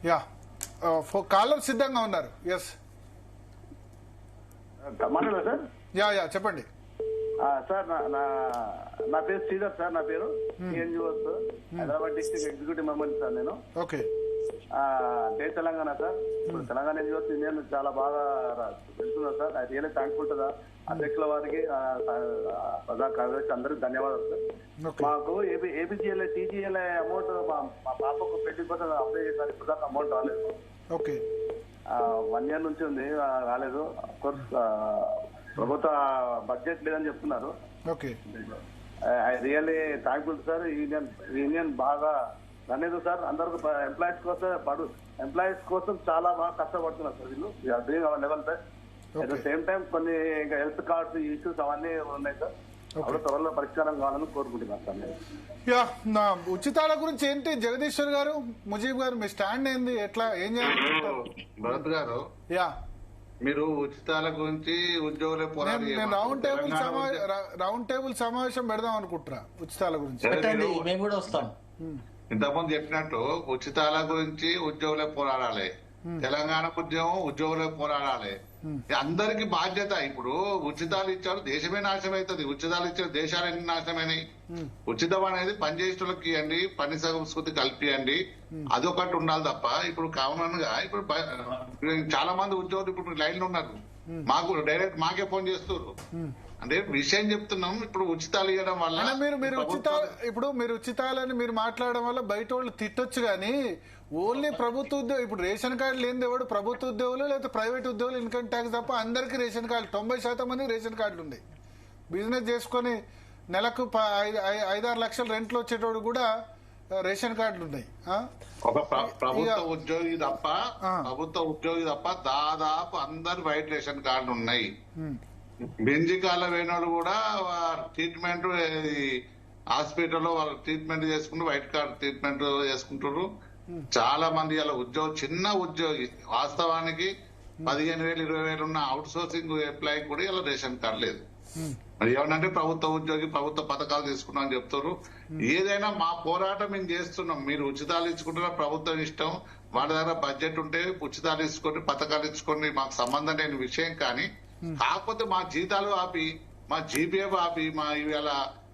Yeah caller సిద్ధంగా ఉన్నారు. Yes మాట్లాడదా సార్? యా చెప్పండి సార్. నా పేరు శ్రీధర్ సార్. నా పేరు NGOs Hyderabad district executive member sir నేను. ఓకే. తెలంగాణ సార్. ఇప్పుడు తెలంగాణ ఎన్జిఓస్ నేను చాలా బాగా వెళ్తున్నా సార్. అది రియల్లీ థ్యాంక్ఫుల్ టు ద అధ్యక్షుల వారికి, ప్రజా కార్యదర్శి అందరికి ధన్యవాదాలు సార్. మాకు ఏపీజీఎల్ఐ టీజీఎల్ఐ అమౌంట్ మా పాపకు పెళ్లి కోసం అప్లై చేశారు. ఇప్పుడు దాకా అమౌంట్ రాలేదు. ఓకే. 1 year నుంచి ఉంది, రాలేదు. కోర్స్ ప్రభుత్వ బడ్జెట్ లేదని చెప్తున్నారు. Okay. I really thankful sir. Union బాగా అనేది సార్. అందరూ ఎంప్లాయీస్ కోసం చాలా బాగా కష్టపడుతున్నారు సార్ వీళ్ళు. Doing our level sir. At the same time కొన్ని ఇంకా హెల్త్ కార్డ్స్ ఇష్యూస్ అవన్నీ ఉన్నాయి సార్. అప్పుడు త్వరలో పరిష్కారం కావాలని కోరుకుంటున్నాను సార్ నేను. యా నా ఉచితాల గురించి ఏంటి జగదీశ్వర్ గారు, ముజీబ్ గారు మీ స్టాండ్ ఏంది, ఎట్లా ఏం చేయాలి? భరత్ గారు, యా మీరు ఉచితాల గురించి ఉద్యోగులే పోరాడి రౌండ్ టేబుల్ సమావేశం పెడదాం అనుకుంటున్నా ఉచితాల గురించి. మేము కూడా వస్తాం. ఇంతకుముందు చెప్పినట్టు ఉచితాల గురించి ఉద్యోగులే పోరాడాలి. తెలంగాణ ఉద్యమం ఉద్యోగులే పోరాడాలి. అందరికి బాధ్యత. ఇప్పుడు ఉచితాలు ఇచ్చారు, దేశమే నాశనం అవుతుంది. ఉచితాలు ఇచ్చారు, దేశాలు ఎన్ని నాశనమైనాయి. ఉచితం అనేది పనిచేసేటోళ్ళకి ఇవ్వండి, పని సంస్కృతి కల్పియండి, అదొకటి ఉండాలి తప్ప ఇప్పుడు కామన్ గా ఇప్పుడు చాలా మంది ఉద్యోగులు ఇప్పుడు లైన్లో ఉన్నారు. మాకు డైరెక్ట్ మాకే ఫోన్ చేస్తున్నారు. అంటే విషయం చెప్తున్నాం. ఇప్పుడు ఉచితాలు ఇవ్వడం వల్ల మీరు ఉచితాలని మీరు మాట్లాడడం వల్ల బయట వాళ్ళు తిట్టొచ్చు కానీ ఓన్లీ ప్రభుత్వ ఉద్యోగం ఇప్పుడు రేషన్ కార్డు లేనిది ఎవడు ప్రభుత్వ ఉద్యోగులు లేదా ప్రైవేట్ ఉద్యోగులు ఇన్కమ్ ట్యాక్స్ తప్ప అందరికీ రేషన్ కార్డు 90% మంది రేషన్ కార్డులు ఉన్నాయి. బిజినెస్ చేసుకుని నెలకు 5-6 లక్షల రెంట్లు వచ్చేటోడు కూడా రేషన్ కార్డులు ఉన్నాయి. ఒక ప్రభుత్వ ఉద్యోగి తప్ప దాదాపు అందరు వైట్ రేషన్ కార్డులు ఉన్నాయి. బెంజికాల వేణోళ్ళు కూడా ట్రీట్మెంట్ హాస్పిటల్లో వాళ్ళు ట్రీట్మెంట్ చేసుకుంటూ వైట్ కార్డు ట్రీట్మెంట్ చేసుకుంటారు. చాలా మంది ఇలా చిన్న ఉద్యోగి వాస్తవానికి 15,000 20,000 ఉన్న అవుట్ సోర్సింగ్ ఎంప్లాయీ కూడా ఇలా రేషన్ కార్డు లేదు. మరి ఏమనంటే ప్రభుత్వ ఉద్యోగి ప్రభుత్వ పథకాలు తీసుకున్నాం అని చెప్తారు. ఏదైనా మా పోరాటం మేము చేస్తున్నాం. మీరు ఉచితాలు ఇచ్చుకుంటున్నా ప్రభుత్వం ఇష్టం, వాళ్ళ దగ్గర బడ్జెట్ ఉంటే ఉచితాలు ఇచ్చుకోండి, పథకాలు ఇచ్చుకోండి, మాకు సంబంధం లేని విషయం. కానీ కాకపోతే మా జీతాలు ఆపి, మా జీపీఎఫ్ ఆపి, మా ఇవాళ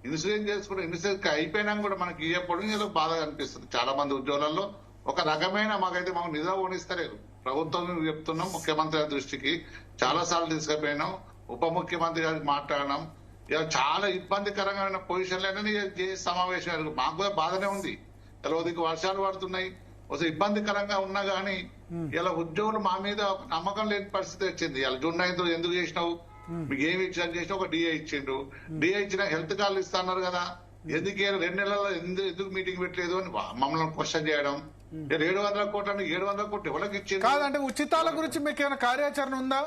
ఇన్సూరెన్స్ చేసుకుంటే ఇన్సూరెన్స్ అయిపోయినా కూడా మనకి ఇవ్వకపోవడం ఏదో బాధగా అనిపిస్తుంది. చాలా మంది ఉద్యోగాల్లో ఒక రకమైన మాకు నిద్ర ఓనిస్తలేదు. ప్రభుత్వం చెప్తున్నాం, ముఖ్యమంత్రి దృష్టికి చాలా సార్లు తీసుకుపోయినాం, ఉప ముఖ్యమంత్రి గారికి మాట్లాడినాం. ఇక చాలా ఇబ్బందికరమైన పొజిషన్లైనా సమావేశం మాకు కూడా బాధనే ఉంది. తెలవదికి వర్షాలు పడుతున్నాయి, ఒకసారి ఇబ్బందికరంగా ఉన్నా గానీ ఇలా ఉద్యోగులు మా మీద నమ్మకం లేని పరిస్థితి వచ్చింది. ఇలా జూన్ 9th ఎందుకు చేసినావు, మీకు ఏమి ఇచ్చిన చేసినా ఒక డిఏ ఇచ్చిండు, డిఏ ఇచ్చిన హెల్త్ కార్డులు ఇస్తున్నారు కదా, ఎందుకు 2 నెలల్లో ఎందుకు మీటింగ్ పెట్టలేదు అని మమ్మల్ని క్వశ్చన్ చేయడం. 700 కోట్లు అంటే 700 కోట్లు ఎవరికి ఇచ్చింది కాదంటే ఉచితాల గురించి మీకు ఏమైనా కార్యాచరణ ఉందా?